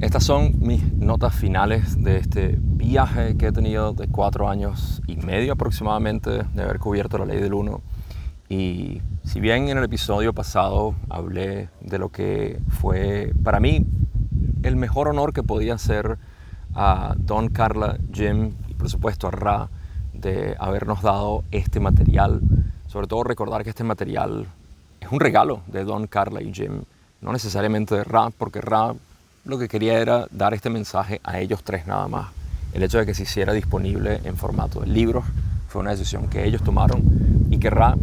Estas son mis notas finales de este viaje que he tenido de 4 años y medio aproximadamente de haber cubierto la Ley del Uno. Y si bien en el episodio pasado hablé de lo que fue para mí el mejor honor que podía hacer a Don, Carla, Jim y por supuesto a Ra de habernos dado este material, sobre todo recordar que este material es un regalo de Don, Carla y Jim, no necesariamente de Ra, porque Ra lo que quería era dar este mensaje a ellos tres nada más. El hecho de que se hiciera disponible en formato de libros fue una decisión que ellos tomaron y que Ra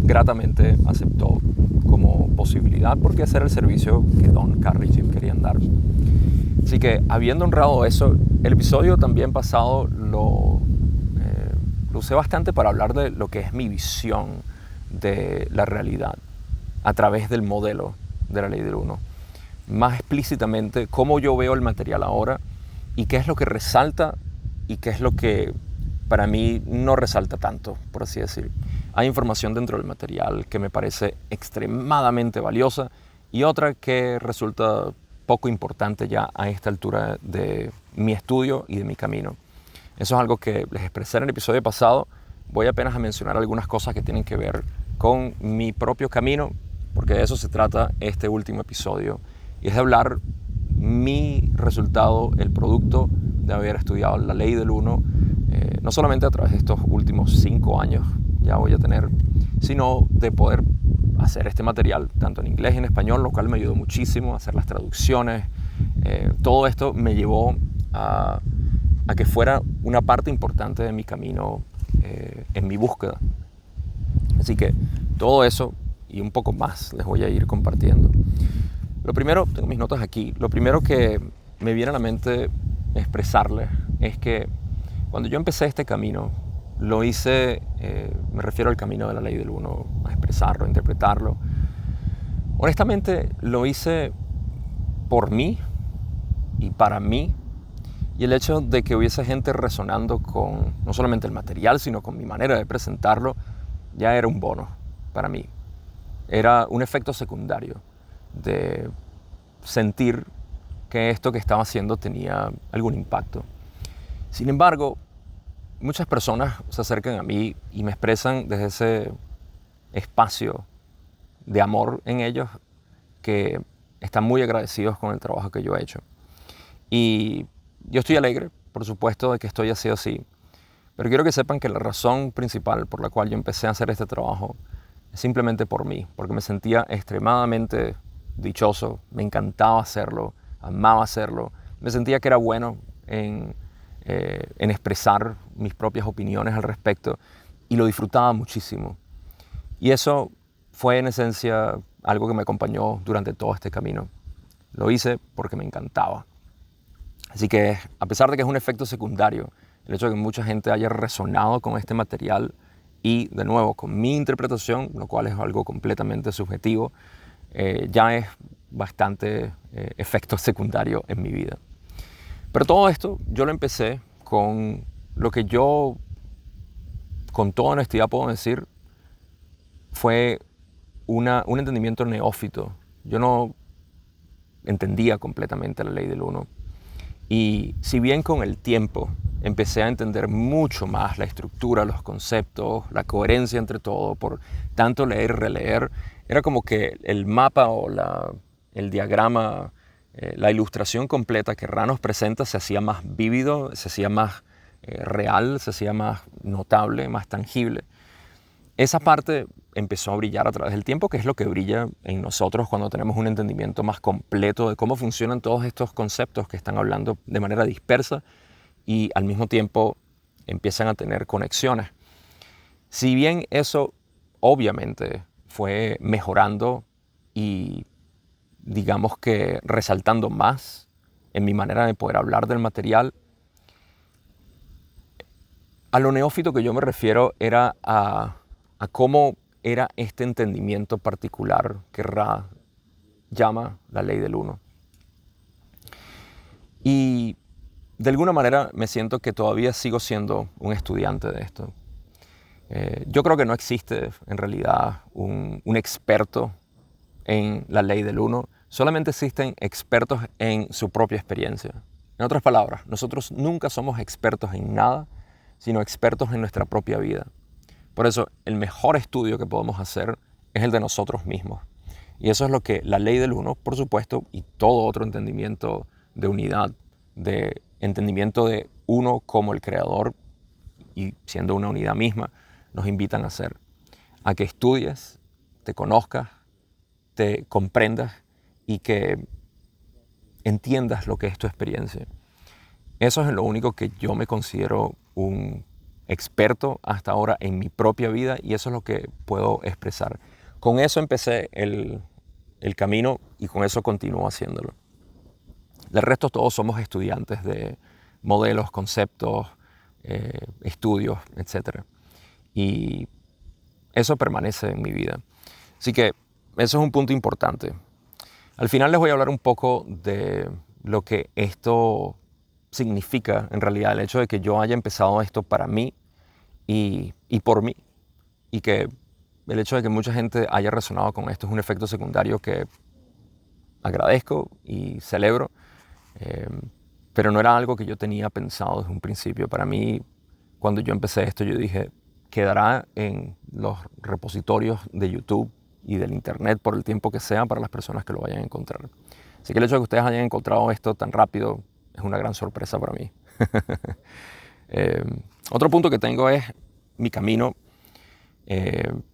gratamente aceptó como posibilidad porque ese era el servicio que Don, Carla y Jim querían dar. Así que habiendo honrado eso, el episodio también pasado lo usé bastante para hablar de lo que es mi visión de la realidad a través del modelo de la Ley del Uno. Más explícitamente cómo yo veo el material ahora y qué es lo que resalta y qué es lo que para mí no resalta tanto, por así decir. Hay información dentro del material que me parece extremadamente valiosa y otra que resulta poco importante ya a esta altura de mi estudio y de mi camino. Eso es algo que les expresé en el episodio pasado. Voy apenas a mencionar algunas cosas que tienen que ver con mi propio camino, porque de eso se trata este último episodio. Y es de hablar mi resultado, el producto de haber estudiado la Ley del Uno, no solamente a través de estos últimos 5 años, ya voy a tener, sino de poder hacer este material, tanto en inglés y en español, lo cual me ayudó muchísimo a hacer las traducciones. Todo esto me llevó a que fuera una parte importante de mi camino en mi búsqueda. Así que todo eso y un poco más les voy a ir compartiendo. Lo primero, tengo mis notas aquí, lo primero que me viene a la mente expresarles es que cuando yo empecé este camino, lo hice, me refiero al camino de la Ley del Uno, a expresarlo, a interpretarlo. Honestamente, lo hice por mí y para mí, y el hecho de que hubiese gente resonando con no solamente el material, sino con mi manera de presentarlo, ya era un bono para mí. Era un efecto secundario de sentir que esto que estaba haciendo tenía algún impacto. Sin embargo, muchas personas se acercan a mí y me expresan desde ese espacio de amor en ellos que están muy agradecidos con el trabajo que yo he hecho. Y yo estoy alegre, por supuesto, de que esto haya sido así, pero quiero que sepan que la razón principal por la cual yo empecé a hacer este trabajo es simplemente por mí, porque me sentía extremadamente dichoso, me encantaba hacerlo, amaba hacerlo, me sentía que era bueno en expresar mis propias opiniones al respecto y lo disfrutaba muchísimo. Y eso fue en esencia algo que me acompañó durante todo este camino. Lo hice porque me encantaba. Así que a pesar de que es un efecto secundario, el hecho de que mucha gente haya resonado con este material y de nuevo con mi interpretación, lo cual es algo completamente subjetivo, ya es bastante efecto secundario en mi vida. Pero todo esto yo lo empecé con lo que yo, con toda honestidad puedo decir, fue un entendimiento neófito. Yo no entendía completamente la Ley del Uno. Y si bien con el tiempo empecé a entender mucho más la estructura, los conceptos, la coherencia entre todo, por tanto leer y releer, era como que el mapa o el diagrama, la ilustración completa que Ra nos presenta se hacía más vívido, se hacía más real, se hacía más notable, más tangible. Esa parte empezó a brillar a través del tiempo, que es lo que brilla en nosotros cuando tenemos un entendimiento más completo de cómo funcionan todos estos conceptos que están hablando de manera dispersa y al mismo tiempo empiezan a tener conexiones. Si bien eso obviamente fue mejorando y digamos que resaltando más en mi manera de poder hablar del material, a lo neófito que yo me refiero era a cómo era este entendimiento particular que Ra llama la Ley del Uno. Y de alguna manera me siento que todavía sigo siendo un estudiante de esto. Yo creo que no existe en realidad un experto en la Ley del Uno. Solamente existen expertos en su propia experiencia. En otras palabras, nosotros nunca somos expertos en nada, sino expertos en nuestra propia vida. Por eso, el mejor estudio que podemos hacer es el de nosotros mismos. Y eso es lo que la ley del uno, por supuesto, y todo otro entendimiento de unidad, de entendimiento de uno como el creador y siendo una unidad misma, nos invitan a hacer. A que estudies, te conozcas, te comprendas y que entiendas lo que es tu experiencia. Eso es lo único que yo me considero un experto hasta ahora en mi propia vida y eso es lo que puedo expresar. Con eso empecé el camino y con eso continúo haciéndolo. Del resto todos somos estudiantes de modelos, conceptos, estudios, etc. Y eso permanece en mi vida. Así que eso es un punto importante. Al final les voy a hablar un poco de lo que esto significa en realidad, el hecho de que yo haya empezado esto para mí y por mí, y que el hecho de que mucha gente haya resonado con esto es un efecto secundario que agradezco y celebro, pero no era algo que yo tenía pensado desde un principio. Para mí, cuando yo empecé esto, yo dije, quedará en los repositorios de YouTube y del Internet por el tiempo que sea para las personas que lo vayan a encontrar. Así que el hecho de que ustedes hayan encontrado esto tan rápido es una gran sorpresa para mí. Otro punto que tengo es mi camino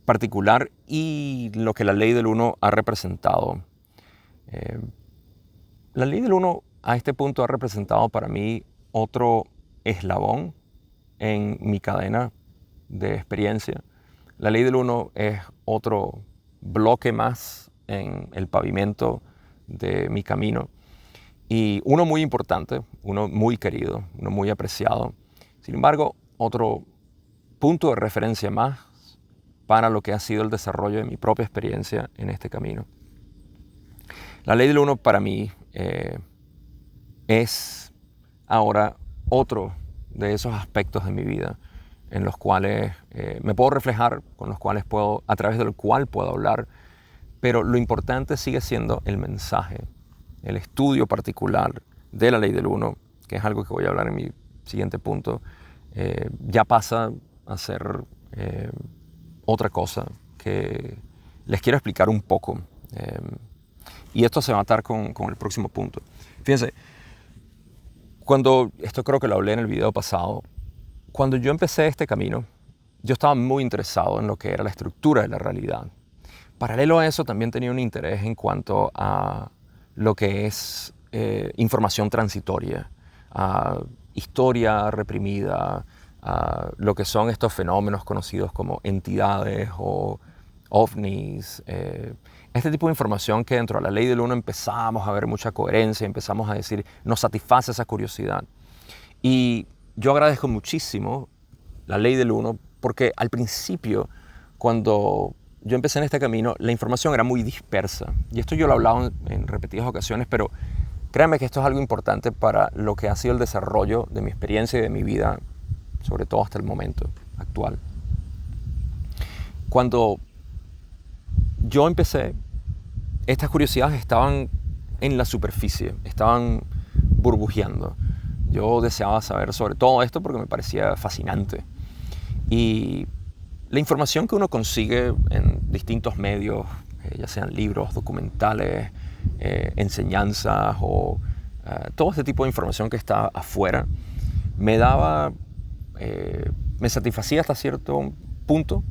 particular y lo que la ley del uno ha representado. La ley del uno a este punto ha representado para mí otro eslabón en mi cadena de experiencia. La ley del uno es otro bloque más en el pavimento de mi camino y uno muy importante, uno muy querido, uno muy apreciado. Sin embargo, otro punto de referencia más para lo que ha sido el desarrollo de mi propia experiencia en este camino. La ley del uno para mí es ahora otro de esos aspectos de mi vida en los cuales me puedo reflejar, con los cuales a través del cual puedo hablar, pero lo importante sigue siendo el mensaje, el estudio particular de la ley del uno, que es algo que voy a hablar en mi siguiente punto, ya pasa a ser otra cosa que les quiero explicar un poco. Y esto se va a atar con el próximo punto. Fíjense, esto creo que lo hablé en el video pasado, cuando yo empecé este camino, yo estaba muy interesado en lo que era la estructura de la realidad. Paralelo a eso, también tenía un interés en cuanto a lo que es información transitoria, a historia reprimida, a lo que son estos fenómenos conocidos como entidades o ovnis. Este tipo de información que dentro de la ley del uno empezamos a ver mucha coherencia, empezamos a decir, nos satisface esa curiosidad. Y yo agradezco muchísimo la ley del uno porque al principio, cuando yo empecé en este camino, la información era muy dispersa. Y esto yo lo he hablado en repetidas ocasiones, pero créanme que esto es algo importante para lo que ha sido el desarrollo de mi experiencia y de mi vida, sobre todo hasta el momento actual. Cuando yo empecé, estas curiosidades estaban en la superficie, estaban burbujeando. Yo deseaba saber sobre todo esto porque me parecía fascinante. Y la información que uno consigue en distintos medios, ya sean libros, documentales, enseñanzas o todo este tipo de información que está afuera, me satisfacía hasta cierto punto,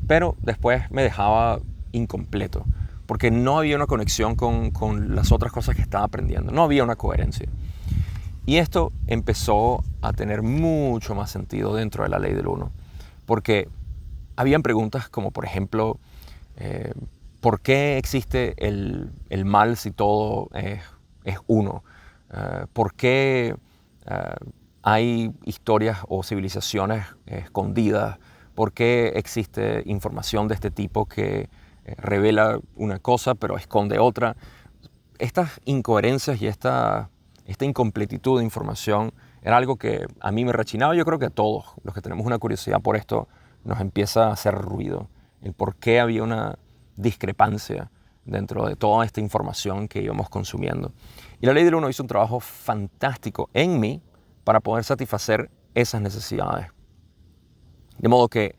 pero después me dejaba incompleto, porque no había una conexión con las otras cosas que estaba aprendiendo, no había una coherencia. Y esto empezó a tener mucho más sentido dentro de la ley del uno, porque habían preguntas como, por ejemplo, ¿por qué existe el mal si todo es uno? ¿Por qué hay historias o civilizaciones escondidas? ¿Por qué existe información de este tipo que revela una cosa pero esconde otra? Estas incoherencias y esta incompletitud de información era algo que a mí me rechinaba. Yo creo que a todos los que tenemos una curiosidad por esto nos empieza a hacer ruido. El por qué había una discrepancia dentro de toda esta información que íbamos consumiendo. Y la ley del uno hizo un trabajo fantástico en mí para poder satisfacer esas necesidades. De modo que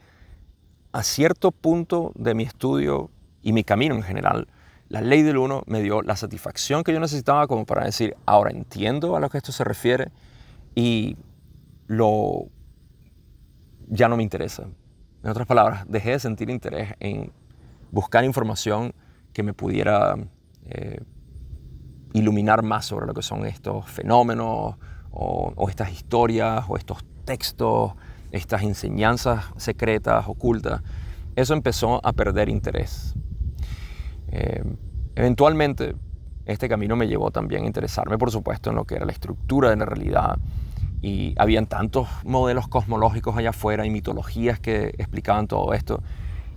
a cierto punto de mi estudio y mi camino en general, la ley del uno me dio la satisfacción que yo necesitaba como para decir, ahora entiendo a lo que esto se refiere y ya no me interesa. En otras palabras, dejé de sentir interés en buscar información que me pudiera iluminar más sobre lo que son estos fenómenos o estas historias o estos textos, estas enseñanzas secretas, ocultas. Eso empezó a perder interés. Eventualmente, este camino me llevó también a interesarme, por supuesto, en lo que era la estructura de la realidad. Y habían tantos modelos cosmológicos allá afuera y mitologías que explicaban todo esto.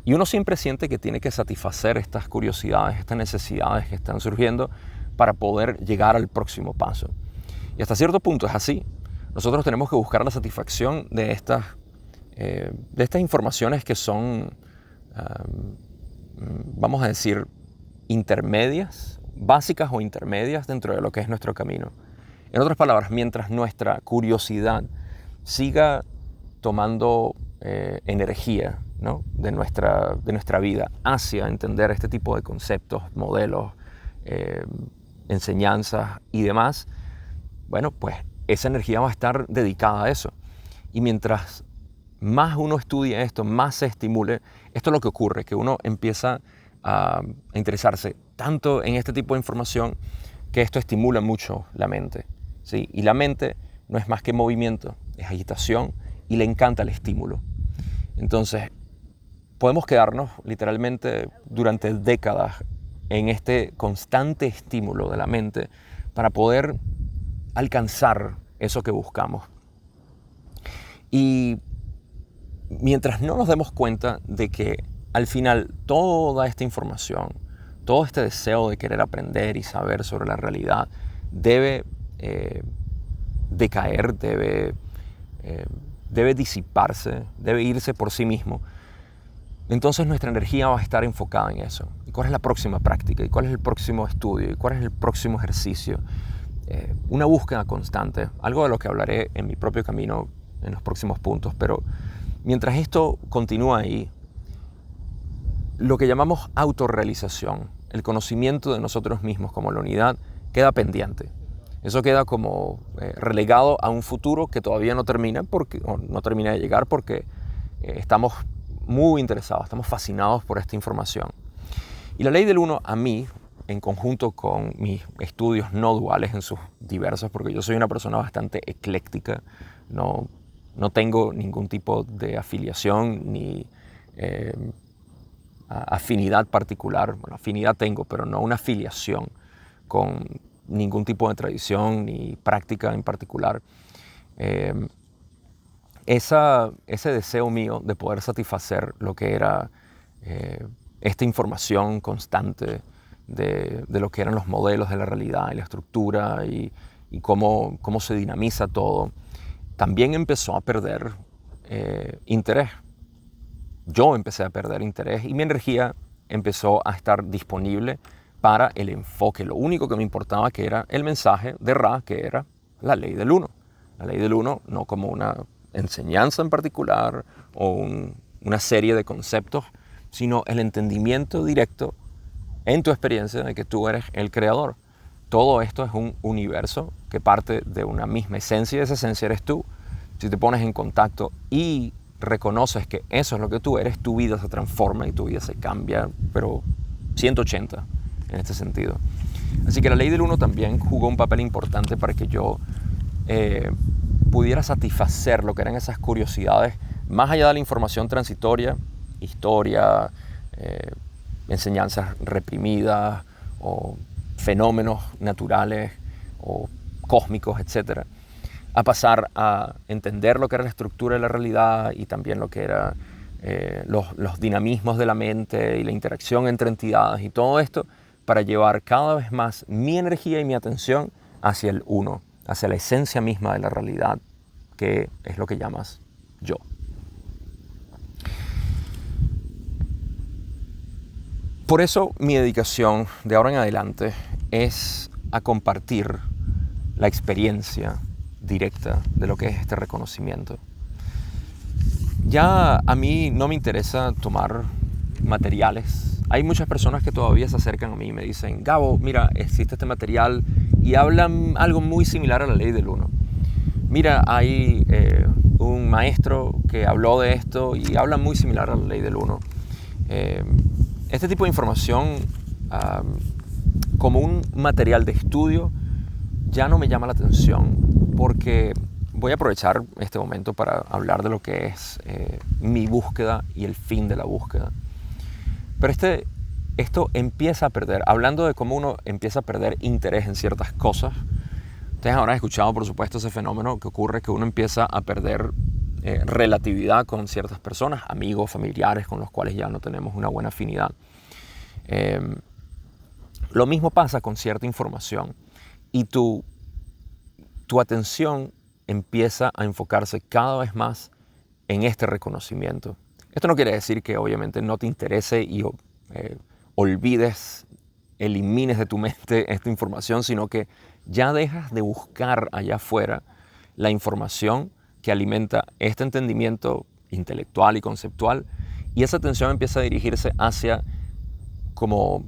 Y uno siempre siente que tiene que satisfacer estas curiosidades, estas necesidades que están surgiendo para poder llegar al próximo paso. Y hasta cierto punto es así. Nosotros tenemos que buscar la satisfacción de estas informaciones que son, vamos a decir, intermedias, básicas o intermedias dentro de lo que es nuestro camino. En otras palabras, mientras nuestra curiosidad siga tomando energía, ¿no?, de nuestra vida hacia entender este tipo de conceptos, modelos, enseñanzas y demás, bueno, pues esa energía va a estar dedicada a eso. Y mientras más uno estudie esto, más se estimule, esto es lo que ocurre, que uno empieza a interesarse tanto en este tipo de información que esto estimula mucho la mente, ¿sí? Y la mente no es más que movimiento, es agitación y le encanta el estímulo. Entonces, podemos quedarnos literalmente durante décadas en este constante estímulo de la mente para poder alcanzar eso que buscamos. Y mientras no nos demos cuenta de que al final toda esta información, todo este deseo de querer aprender y saber sobre la realidad debe decaer, debe disiparse, debe irse por sí mismo, entonces nuestra energía va a estar enfocada en eso. ¿Y cuál es la próxima práctica? ¿Y cuál es el próximo estudio? ¿Y cuál es el próximo ejercicio? Una búsqueda constante, algo de lo que hablaré en mi propio camino en los próximos puntos, pero mientras esto continúa ahí, lo que llamamos autorrealización, el conocimiento de nosotros mismos como la unidad, queda pendiente. Eso queda como relegado a un futuro que todavía no termina, o no termina de llegar porque estamos muy interesados, estamos fascinados por esta información. Y la ley del uno a mí, en conjunto con mis estudios no duales en sus diversos, porque yo soy una persona bastante ecléctica, no tengo ningún tipo de afiliación ni afinidad particular. Bueno, afinidad tengo, pero no una afiliación con ningún tipo de tradición ni práctica en particular. Ese deseo mío de poder satisfacer lo que era esta información constante de lo que eran los modelos de la realidad y la estructura y cómo se dinamiza todo, también empezó a perder interés. Yo empecé a perder interés y mi energía empezó a estar disponible para el enfoque. Lo único que me importaba que era el mensaje de Ra, que era la ley del uno. La ley del uno no como una enseñanza en particular o una serie de conceptos, sino el entendimiento directo en tu experiencia de que tú eres el creador. Todo esto es un universo que parte de una misma esencia y esa esencia eres tú. Si te pones en contacto y reconoces que eso es lo que tú eres, tu vida se transforma y tu vida se cambia, pero 180 en este sentido. Así que la ley del uno también jugó un papel importante para que yo pudiera satisfacer lo que eran esas curiosidades, más allá de la información transitoria, historia, enseñanzas reprimidas o fenómenos naturales o cósmicos, etc., a pasar a entender lo que era la estructura de la realidad y también lo que eran los dinamismos de la mente y la interacción entre entidades y todo esto para llevar cada vez más mi energía y mi atención hacia el uno, hacia la esencia misma de la realidad, que es lo que llamas yo. Por eso mi dedicación de ahora en adelante es a compartir la experiencia directa de lo que es este reconocimiento. Ya a mí no me interesa tomar materiales. Hay muchas personas que todavía se acercan a mí y me dicen: Gabo, mira, existe este material, y hablan algo muy similar a la ley del uno. Mira, hay un maestro que habló de esto y habla muy similar a la ley del uno. Este tipo de información, como un material de estudio, ya no me llama la atención, porque voy a aprovechar este momento para hablar de lo que es mi búsqueda y el fin de la búsqueda. Pero esto empieza a perder, hablando de cómo uno empieza a perder interés en ciertas cosas. Ustedes habrán escuchado, por supuesto, ese fenómeno que ocurre, que uno empieza a perder relatividad con ciertas personas, amigos, familiares con los cuales ya no tenemos una buena afinidad. Lo mismo pasa con cierta información, y tu atención empieza a enfocarse cada vez más en este reconocimiento. Esto no quiere decir que obviamente no te interese y olvides, elimines de tu mente esta información, sino que ya dejas de buscar allá afuera la información que alimenta este entendimiento intelectual y conceptual, y esa atención empieza a dirigirse hacia como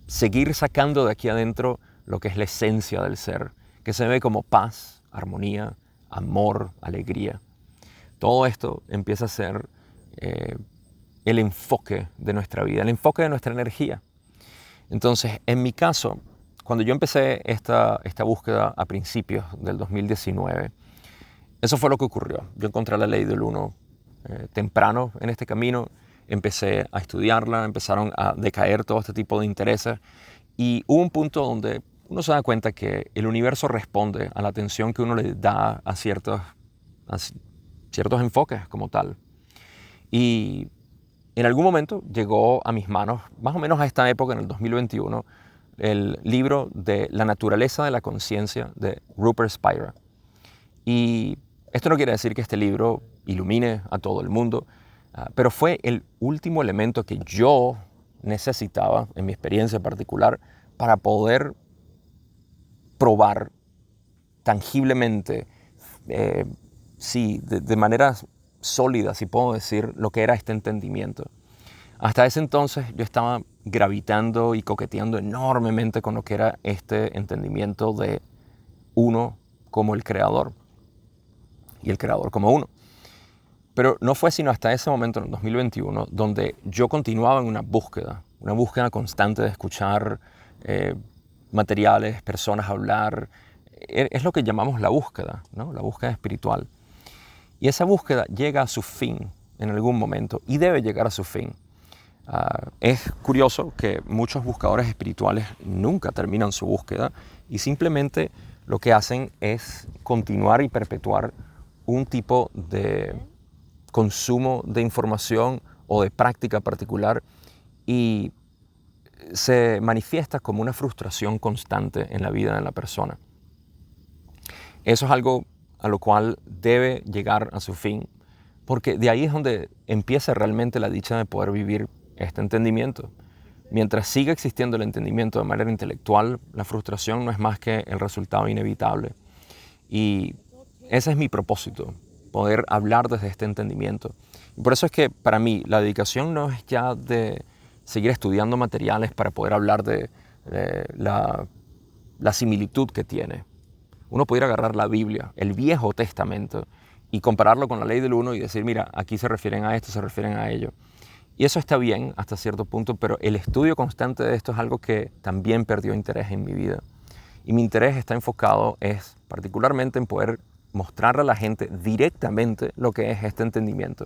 seguir sacando de aquí adentro lo que es la esencia del ser, que se ve como paz, armonía, amor, alegría. Todo esto empieza a ser el enfoque de nuestra vida, el enfoque de nuestra energía. Entonces, en mi caso, cuando yo empecé esta búsqueda a principios del 2019, eso fue lo que ocurrió. Yo encontré la ley del uno temprano en este camino, empecé a estudiarla, empezaron a decaer todo este tipo de intereses, y hubo un punto donde uno se da cuenta que el universo responde a la atención que uno le da a ciertos enfoques como tal. Y en algún momento llegó a mis manos, más o menos a esta época, en el 2021, el libro de La naturaleza de la conciencia de Rupert Spira. Y esto no quiere decir que este libro ilumine a todo el mundo, pero fue el último elemento que yo necesitaba, en mi experiencia particular, para poder probar tangiblemente, de manera sólida, si puedo decir, lo que era este entendimiento. Hasta ese entonces yo estaba gravitando y coqueteando enormemente con lo que era este entendimiento de uno como el creador y el creador como uno. Pero no fue sino hasta ese momento, en el 2021, donde yo continuaba en una búsqueda constante de escuchar materiales, personas hablar. Es lo que llamamos la búsqueda, ¿no? La búsqueda espiritual. Y esa búsqueda llega a su fin en algún momento, y debe llegar a su fin. Es curioso que muchos buscadores espirituales nunca terminan su búsqueda, y simplemente lo que hacen es continuar y perpetuar un tipo de consumo de información o de práctica particular, y se manifiesta como una frustración constante en la vida de la persona. Eso es algo a lo cual debe llegar a su fin, porque de ahí es donde empieza realmente la dicha de poder vivir este entendimiento. Mientras siga existiendo el entendimiento de manera intelectual, la frustración no es más que el resultado inevitable. Y ese es mi propósito, poder hablar desde este entendimiento. Y por eso es que para mí la dedicación no es ya de seguir estudiando materiales para poder hablar de la similitud que tiene. Uno pudiera agarrar la Biblia, el Viejo Testamento, y compararlo con la ley del uno y decir: mira, aquí se refieren a esto, se refieren a ello. Y eso está bien hasta cierto punto, pero el estudio constante de esto es algo que también perdió interés en mi vida. Y mi interés está enfocado particularmente en poder mostrarle a la gente directamente lo que es este entendimiento.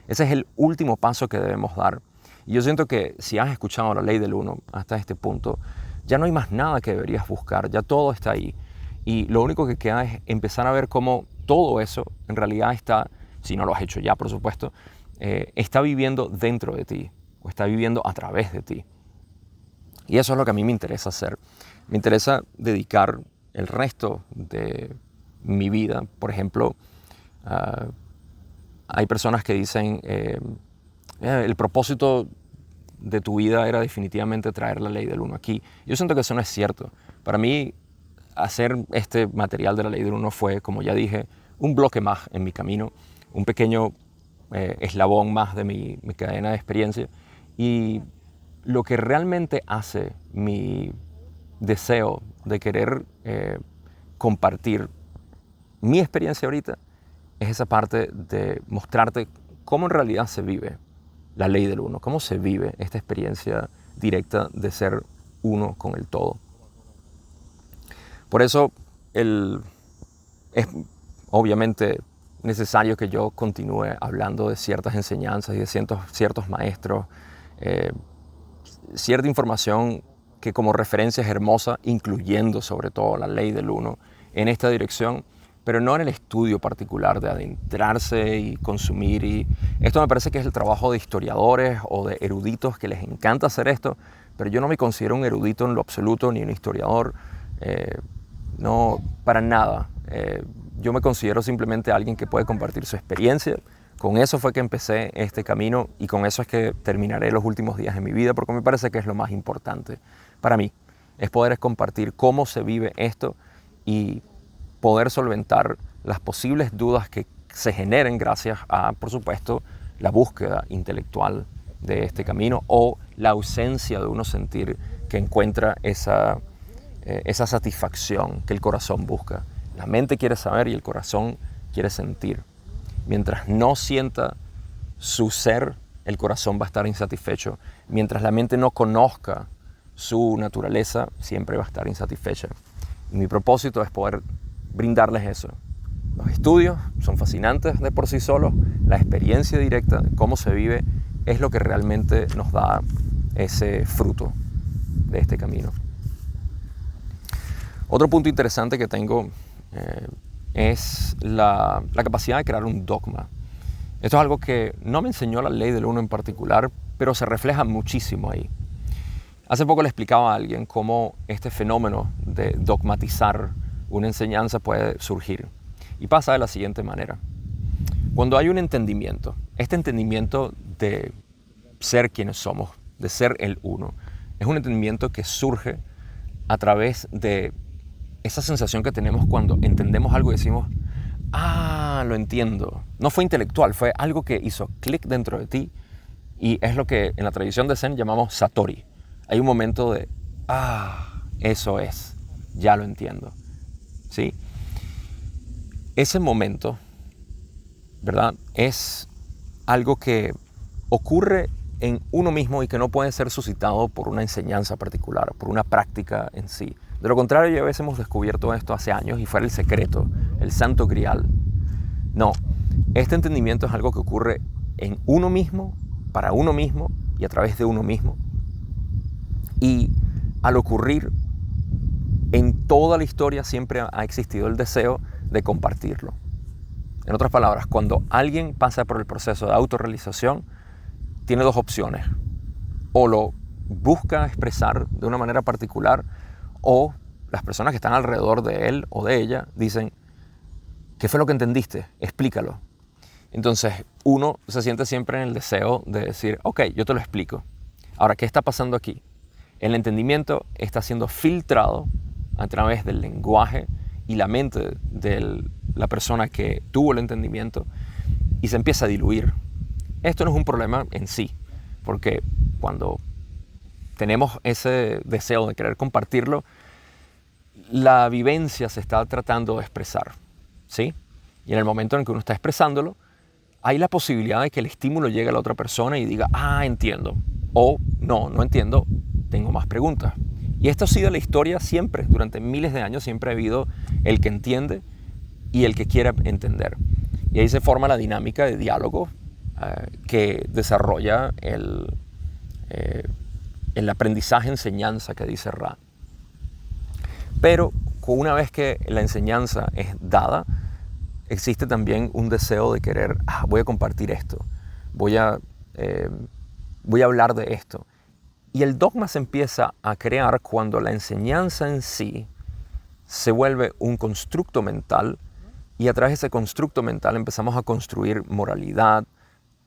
Ese es el último paso que debemos dar. Y yo siento que si has escuchado la ley del uno hasta este punto, ya no hay más nada que deberías buscar, ya todo está ahí. Y lo único que queda es empezar a ver cómo todo eso en realidad está, si no lo has hecho ya, por supuesto, está viviendo dentro de ti, o está viviendo a través de ti. Y eso es lo que a mí me interesa hacer. Me interesa dedicar el resto de mi vida. Por ejemplo, hay personas que dicen, el propósito de tu vida era definitivamente traer la ley del uno aquí. Yo siento que eso no es cierto. Para mí, hacer este material de la ley del uno fue, como ya dije, un bloque más en mi camino, un pequeño eslabón más de mi cadena de experiencia. Y lo que realmente hace mi deseo de querer compartir mi experiencia ahorita es esa parte de mostrarte cómo en realidad se vive la ley del uno, cómo se vive esta experiencia directa de ser uno con el todo. Por eso es obviamente necesario que yo continúe hablando de ciertas enseñanzas y de ciertos maestros, cierta información que como referencia es hermosa, incluyendo sobre todo la ley del uno en esta dirección, pero no en el estudio particular de adentrarse y consumir. Y esto me parece que es el trabajo de historiadores o de eruditos que les encanta hacer esto, pero yo no me considero un erudito en lo absoluto ni un historiador, no, para nada. Yo me considero simplemente alguien que puede compartir su experiencia. Con eso fue que empecé este camino y con eso es que terminaré los últimos días de mi vida, porque me parece que es lo más importante para mí, es poder compartir cómo se vive esto y poder solventar las posibles dudas que se generen gracias a, por supuesto, la búsqueda intelectual de este camino o la ausencia de uno sentir que encuentra esa satisfacción que el corazón busca. La mente quiere saber y el corazón quiere sentir. Mientras no sienta su ser, el corazón va a estar insatisfecho. Mientras la mente no conozca su naturaleza, siempre va a estar insatisfecha. Y mi propósito es poder brindarles eso. Los estudios son fascinantes de por sí solos. La experiencia directa de cómo se vive es lo que realmente nos da ese fruto de este camino. Otro punto interesante que tengo es la capacidad de crear un dogma. Esto es algo que no me enseñó la ley del uno en particular, pero se refleja muchísimo ahí. Hace poco le explicaba a alguien cómo este fenómeno de dogmatizar una enseñanza puede surgir. Y pasa de la siguiente manera. Cuando hay un entendimiento, este entendimiento de ser quienes somos, de ser el uno, es un entendimiento que surge a través de esa sensación que tenemos cuando entendemos algo y decimos, ah, lo entiendo. No fue intelectual, fue algo que hizo clic dentro de ti y es lo que en la tradición de Zen llamamos Satori. Hay un momento de, ah, eso es, ya lo entiendo. ¿Sí? Ese momento, ¿verdad? Es algo que ocurre en uno mismo y que no puede ser suscitado por una enseñanza particular, por una práctica en sí. De lo contrario, ya a veces hemos descubierto esto hace años y fuera el secreto, el santo grial. No, este entendimiento es algo que ocurre en uno mismo, para uno mismo y a través de uno mismo. Y al ocurrir en toda la historia siempre ha existido el deseo de compartirlo. En otras palabras, cuando alguien pasa por el proceso de autorrealización, tiene dos opciones. O lo busca expresar de una manera particular, o las personas que están alrededor de él o de ella dicen, ¿qué fue lo que entendiste? Explícalo. Entonces, uno se siente siempre en el deseo de decir, ok, yo te lo explico. Ahora, ¿qué está pasando aquí? El entendimiento está siendo filtrado a través del lenguaje y la mente de la persona que tuvo el entendimiento y se empieza a diluir. Esto no es un problema en sí, porque cuando tenemos ese deseo de querer compartirlo, la vivencia se está tratando de expresar, ¿sí? Y en el momento en que uno está expresándolo, hay la posibilidad de que el estímulo llegue a la otra persona y diga, ah, entiendo, o no entiendo, tengo más preguntas. Y esto ha sido la historia siempre, durante miles de años siempre ha habido el que entiende y el que quiere entender. Y ahí se forma la dinámica de diálogo que desarrolla el aprendizaje-enseñanza que dice Ra. Pero una vez que la enseñanza es dada, existe también un deseo de querer, voy a compartir esto, voy a hablar de esto. Y el dogma se empieza a crear cuando la enseñanza en sí se vuelve un constructo mental y a través de ese constructo mental empezamos a construir moralidad,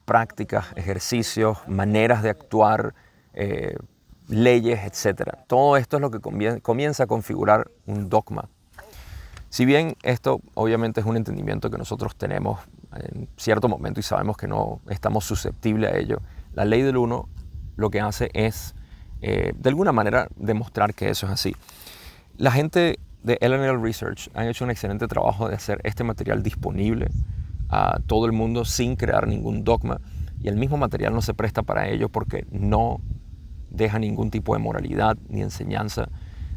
prácticas, ejercicios, maneras de actuar, eh, leyes, etc. Todo esto es lo que comienza a configurar un dogma. Si bien esto obviamente es un entendimiento que nosotros tenemos en cierto momento y sabemos que no estamos susceptibles a ello, la ley del uno lo que hace es, de alguna manera, demostrar que eso es así. La gente de LNL Research han hecho un excelente trabajo de hacer este material disponible a todo el mundo sin crear ningún dogma, y el mismo material no se presta para ello porque no deja ningún tipo de moralidad ni enseñanza,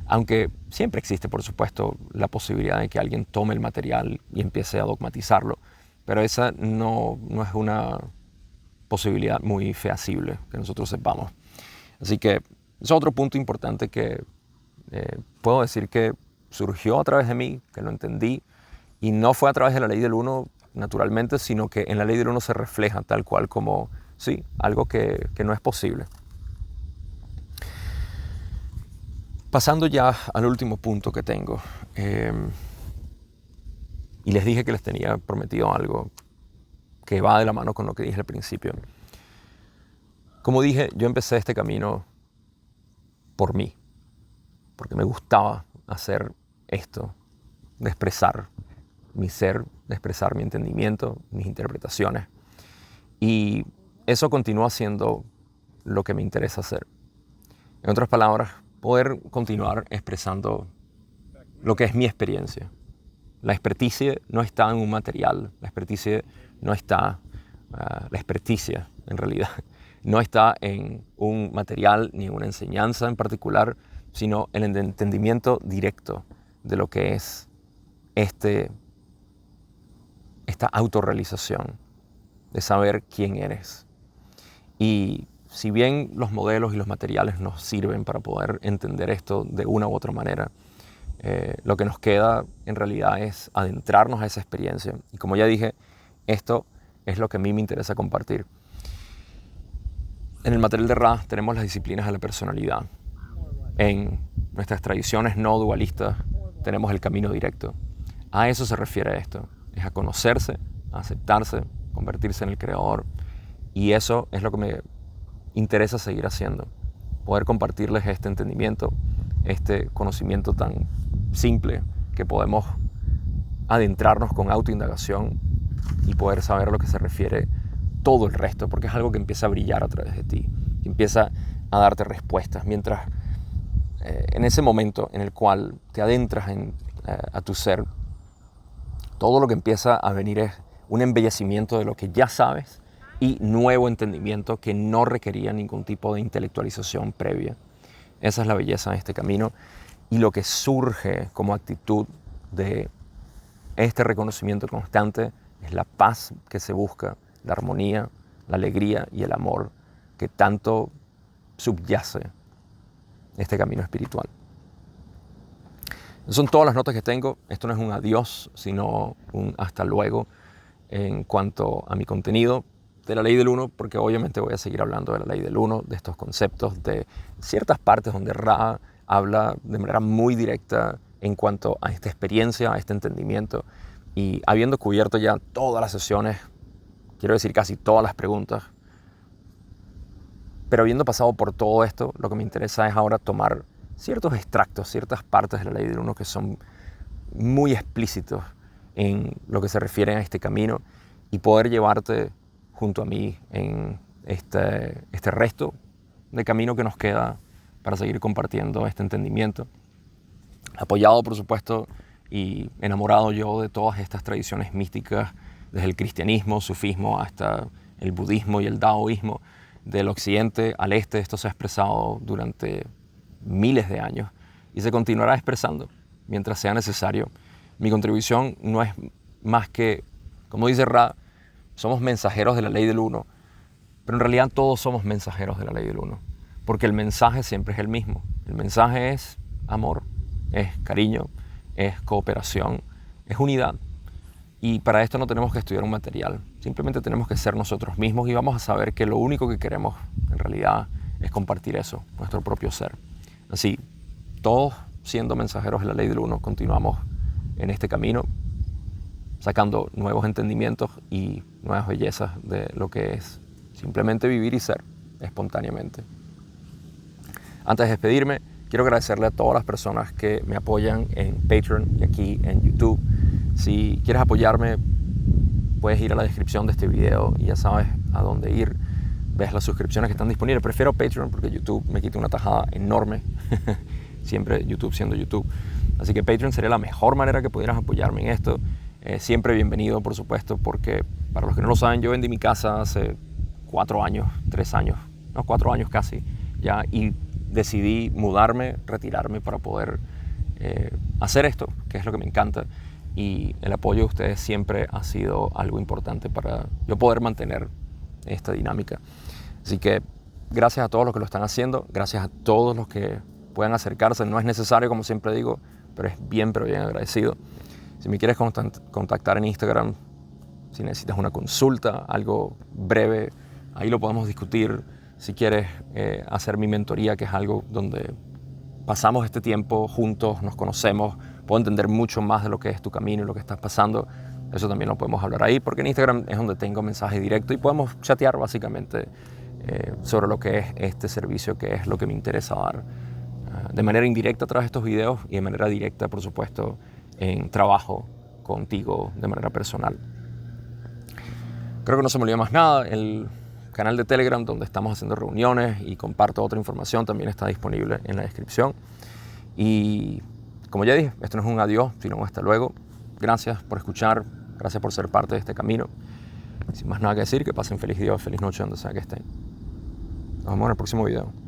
aunque siempre existe, por supuesto, la posibilidad de que alguien tome el material y empiece a dogmatizarlo, pero esa no es una posibilidad muy feasible que nosotros sepamos. Así que es otro punto importante que puedo decir que surgió a través de mí, que lo entendí, y no fue a través de la ley del uno, naturalmente, sino que en la ley del uno se refleja tal cual como, sí, algo que no es posible. Pasando ya al último punto que tengo, y les dije que les tenía prometido algo que va de la mano con lo que dije al principio. Como dije, yo empecé este camino por mí, porque me gustaba hacer esto, de expresar mi ser, de expresar mi entendimiento, mis interpretaciones. Y eso continúa siendo lo que me interesa hacer. En otras palabras, poder continuar expresando lo que es mi experiencia. La experticia no está en un material, la experticia no está, la experticia en realidad, no está en un material ni en una enseñanza en particular, sino en el entendimiento directo de lo que es esta autorrealización, de saber quién eres. Y si bien los modelos y los materiales nos sirven para poder entender esto de una u otra manera, lo que nos queda en realidad es adentrarnos a esa experiencia. Y como ya dije, esto es lo que a mí me interesa compartir. En el material de Ra tenemos las disciplinas de la personalidad. En nuestras tradiciones no dualistas tenemos el camino directo. A eso se refiere esto. Es a conocerse, a aceptarse, convertirse en el creador. Y eso es lo que me interesa seguir haciendo. Poder compartirles este entendimiento, este conocimiento tan simple que podemos adentrarnos con autoindagación y poder saber a lo que se refiere todo el resto, porque es algo que empieza a brillar a través de ti, que empieza a darte respuestas, mientras en ese momento en el cual te adentras a tu ser, todo lo que empieza a venir es un embellecimiento de lo que ya sabes y nuevo entendimiento que no requería ningún tipo de intelectualización previa. Esa es la belleza de este camino, y lo que surge como actitud de este reconocimiento constante es la paz que se busca, la armonía, la alegría y el amor que tanto subyace este camino espiritual. Son todas las notas que tengo. Esto no es un adiós, sino un hasta luego en cuanto a mi contenido de la ley del uno, porque obviamente voy a seguir hablando de la ley del uno, de estos conceptos, de ciertas partes donde Ra habla de manera muy directa en cuanto a esta experiencia, a este entendimiento. Y habiendo cubierto ya todas las sesiones, quiero decir casi todas las preguntas, pero habiendo pasado por todo esto, lo que me interesa es ahora tomar ciertos extractos, ciertas partes de la ley del uno que son muy explícitos en lo que se refiere a este camino y poder llevarte junto a mí en este resto de camino que nos queda para seguir compartiendo este entendimiento. Apoyado, por supuesto, y enamorado yo de todas estas tradiciones místicas, desde el cristianismo, sufismo, hasta el budismo y el taoísmo, del occidente al este. Esto se ha expresado durante miles de años y se continuará expresando mientras sea necesario. Mi contribución no es más que, como dice Ra, somos mensajeros de la ley del uno, pero en realidad todos somos mensajeros de la ley del uno, porque el mensaje siempre es el mismo. El mensaje es amor, es cariño, es cooperación, es unidad. Y para esto no tenemos que estudiar un material, simplemente tenemos que ser nosotros mismos y vamos a saber que lo único que queremos en realidad es compartir eso, nuestro propio ser. Así, todos siendo mensajeros de la ley del uno, continuamos en este camino, sacando nuevos entendimientos y nuevas bellezas de lo que es simplemente vivir y ser espontáneamente. Antes de despedirme, quiero agradecerle a todas las personas que me apoyan en Patreon y aquí en YouTube. Si quieres apoyarme, puedes ir a la descripción de este video y ya sabes a dónde ir. Ves las suscripciones que están disponibles. Prefiero Patreon porque YouTube me quita una tajada enorme. Siempre YouTube siendo YouTube. Así que Patreon sería la mejor manera que pudieras apoyarme en esto. Siempre bienvenido, por supuesto, porque para los que no lo saben, yo vendí mi casa hace 4 años, 3 años, no, 4 años casi ya, y decidí mudarme, retirarme para poder hacer esto, que es lo que me encanta. Y el apoyo de ustedes siempre ha sido algo importante para yo poder mantener esta dinámica. Así que gracias a todos los que lo están haciendo, gracias a todos los que puedan acercarse. No es necesario, como siempre digo, pero es bien agradecido. Si me quieres contactar en Instagram, si necesitas una consulta, algo breve, ahí lo podemos discutir. Si quieres hacer mi mentoría, que es algo donde pasamos este tiempo juntos, nos conocemos, puedo entender mucho más de lo que es tu camino y lo que estás pasando. Eso también lo podemos hablar ahí, porque en Instagram es donde tengo mensaje directo y podemos chatear básicamente sobre lo que es este servicio, que es lo que me interesa dar de manera indirecta a través de estos videos y de manera directa, por supuesto, en trabajo contigo de manera personal. Creo que no se me olvida más nada. El canal de Telegram donde estamos haciendo reuniones y comparto otra información también está disponible en la descripción. Y como ya dije, esto no es un adiós, sino un hasta luego. Gracias por escuchar, gracias por ser parte de este camino. Sin más nada que decir, que pasen feliz día o feliz noche donde sea que estén. Nos vemos en el próximo video.